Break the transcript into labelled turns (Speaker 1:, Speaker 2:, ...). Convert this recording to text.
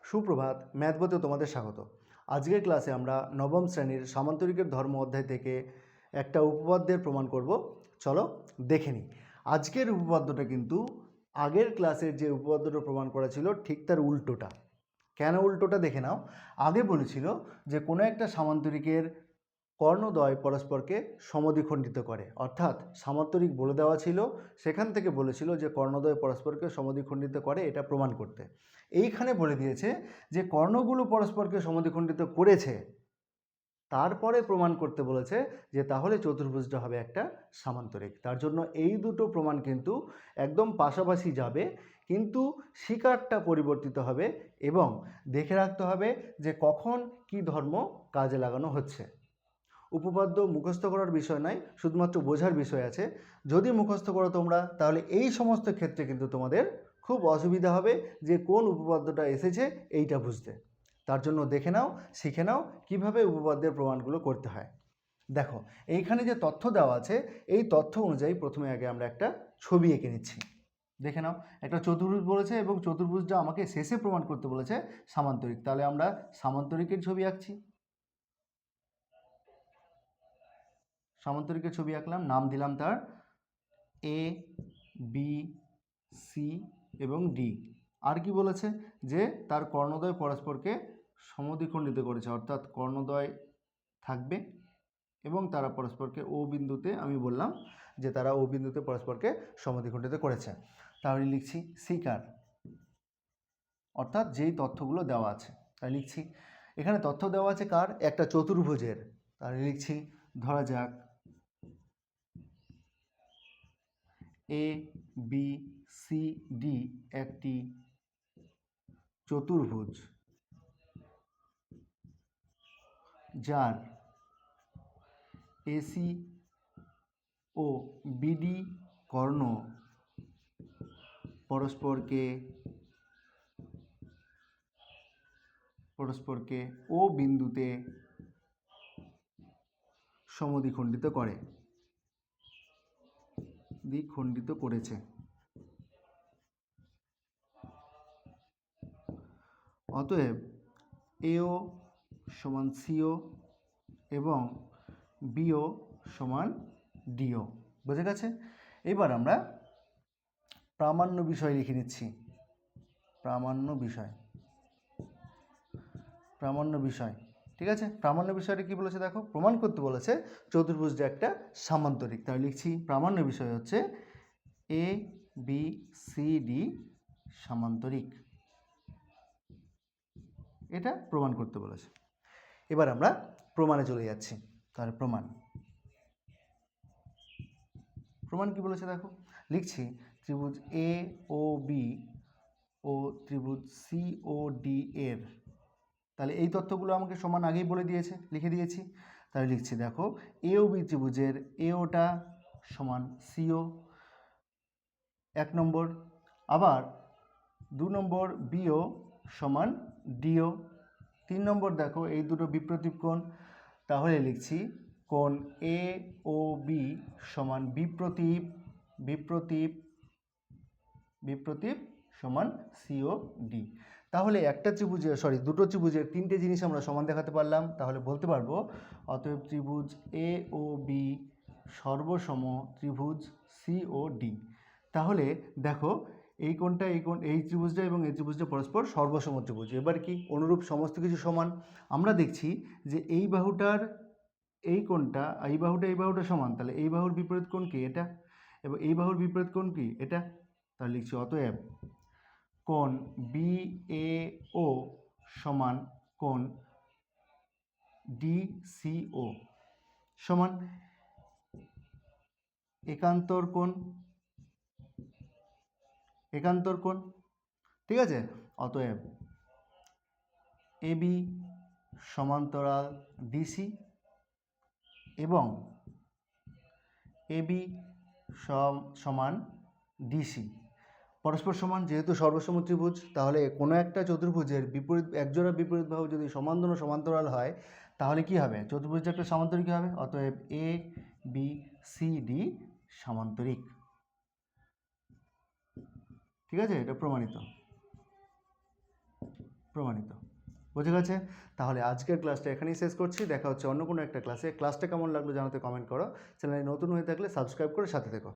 Speaker 1: সুপ্রভাত, ম্যাথ বইতে তোমাদের স্বাগত। আজকের ক্লাসে আমরা নবম শ্রেণীর সামান্তরিকের ধর্ম অধ্যায় থেকে একটা উপপাদ্যের প্রমাণ করব। চলো দেখে নিই। আজকের উপপাদ্যটা কিন্তু আগের ক্লাসের যে উপপাদ্যটা প্রমাণ করা ছিল ঠিক তার উল্টোটা। কেন উল্টোটা দেখে নাও। আগে বলেছিল যে কোনো একটা সামান্তরিকের কর্ণদ্বয় পরস্পরকে সমদ্বিখণ্ডিত করে, অর্থাৎ সামান্তরিক বলে দেওয়া ছিল, সেখান থেকে বলেছিল যে কর্ণদ্বয় পরস্পরকে সমদ্বিখণ্ডিত করে এটা প্রমাণ করতে। এইখানে বলে দিয়েছে যে কর্ণগুলো পরস্পরকে সমদ্বিখণ্ডিত করেছে, তারপরে প্রমাণ করতে বলেছে যে তাহলে চতুর্ভুজটা হবে একটা সামান্তরিক। তার জন্য এই দুটো প্রমাণ কিন্তু একদম পাশাপাশি যাবে, কিন্তু শিকারটা পরিবর্তিত হবে এবং দেখে রাখতে হবে যে কখন কি ধর্ম কাজে লাগানো হচ্ছে। উপপাদ্য মুখস্থ করার বিষয় নয়, শুধুমাত্র বোঝার বিষয় আছে। যদি মুখস্থ করো তোমরা, তাহলে এই সমস্ত ক্ষেত্রে কিন্তু তোমাদের খুব অসুবিধা হবে যে কোন উপপাদ্যটা এসেছে এইটা বুঝতে। তার জন্য দেখে নাও, শিখে নাও কীভাবে উপপাদ্যের প্রমাণগুলো করতে হয়। দেখো, এইখানে যে তথ্য দেওয়া আছে এই তথ্য অনুযায়ী প্রথমে আগে আমরা একটা ছবি এঁকে নিচ্ছি। দেখে নাও, একটা চতুর্ভুজ বলেছে এবং চতুর্ভুজটা আমাকে শেষে প্রমাণ করতে বলেছে সামান্তরিক। তাহলে আমরা সামান্তরিকের ছবি আঁকছি। সামান্তরিকের ছবি আঁকলাম, নাম দিলাম তার এ, বি, সি এবং ডি। আর কি বলেছে যে তার কর্ণদ্বয় পরস্পরকে সমদ্বিখণ্ডিত করেছে, অর্থাৎ কর্ণদ্বয় থাকবে এবং তারা পরস্পরকে ও বিন্দুতে, আমি বললাম যে তারা ও বিন্দুতে পরস্পরকে সমদ্বিখণ্ডিত করেছে। তাহলে লিখছি শিকার, অর্থাৎ যেই তথ্যগুলো দেওয়া আছে তাই লিখছি। এখানে তথ্য দেওয়া আছে কার? একটা চতুর্ভুজের। তাহলে লিখছি, ধরা যাক এ, বি, সি, ডি একটি চতুর্ভুজ যার এসি ও বিডি কর্ণ পরস্পরকে ও বিন্দুতে সমদ্বিখণ্ডিত করেছে। অতএব এও সমান সিও এবং বিও সমান ডিও। বুঝে গেছে? এবার আমরা প্রামাণ্য বিষয় লিখে নিচ্ছি। প্রামাণ্য বিষয়, ঠিক আছে? প্রামাণ্য বিষয়টা কি বলেছে দেখো, প্রমাণ করতে বলেছে চতুর্ভুজটা একটা সামান্তরিক। তাই লিখছি প্রামাণ্য বিষয় হচ্ছে এ, বি, সি, ডি সামান্তরিক। এটা প্রমাণ করতে বলেছে। এবার আমরা প্রমাণে চলে যাচ্ছি। তাহলে প্রমাণ কি বলেছে দেখো, লিখছি ত্রিভুজ এ ও বি ও ত্রিভুজ সি ও ডি এর। তাহলে এই তথ্যগুলো আমাকে সমান আগেই বলে দিয়েছে, লিখে দিয়েছি। তাহলে লিখছি দেখো, এ ও বি ত্রিভুজের এওটা সমান সিও 1 নম্বর, আবার 2 নম্বর বিও সমান ডিও। 3 নম্বর দেখো এই দুটো বিপ্রতীপ কোণ, তাহলে লিখছি কোণ এ ও বি সমান বিপ্রতীপ সমান সিও ডি। তাহলে দুটো ত্রিভুজের তিনটে জিনিস আমরা সমান দেখাতে পারলাম। তাহলে বলতে পারবো অতএব ত্রিভুজ এ ও বি সর্বসম ত্রিভুজ সি ও ডি। তাহলে দেখো এই কোণটা, এই ত্রিভুজটা এবং এই ত্রিভুজটা পরস্পর সর্বসম ত্রিভুজ। এবার কি অনুরূপ সমস্ত কিছু সমান। আমরা দেখছি যে এই বাহুটার এই কোণটা, এই বাহুটা সমান, তাহলে এই বাহুর বিপরীত কোণ কি? এটা। এবং এই বাহুর বিপরীত কোণ কি? এটা। তাহলে লিখছি অতএব কোণ বি এ ও সমান কোণ ডি সি ও সমান একান্তর কোণ, ঠিক আছে? অতএব এবি সমান্তরাল ডিসি এবং এবি সমান ডিসি পরস্পর সমান। যেহেতু সর্বসম ত্রিভুজ, তাহলে কোনো একটা চতুর্ভুজের একজোড়া বিপরীত বাহু যদি সমান্তরাল হয় তাহলে কি হবে? চতুর্ভুজটা একটা সামান্তরিক হবে। অতএব এ বি সি ডি সামান্তরিক। ঠিক আছে? এটা প্রমাণিত। প্রমাণিত। বুঝে গেছে? তাহলে আজকের ক্লাসটা এখানেই শেষ করছি। দেখা হচ্ছে অন্য কোনো একটা ক্লাসে। ক্লাসটা কেমন লাগলো জানাতে কমেন্ট করো। চ্যানেলে নতুন হয়ে থাকলে সাবস্ক্রাইব করে সাথে থেকো।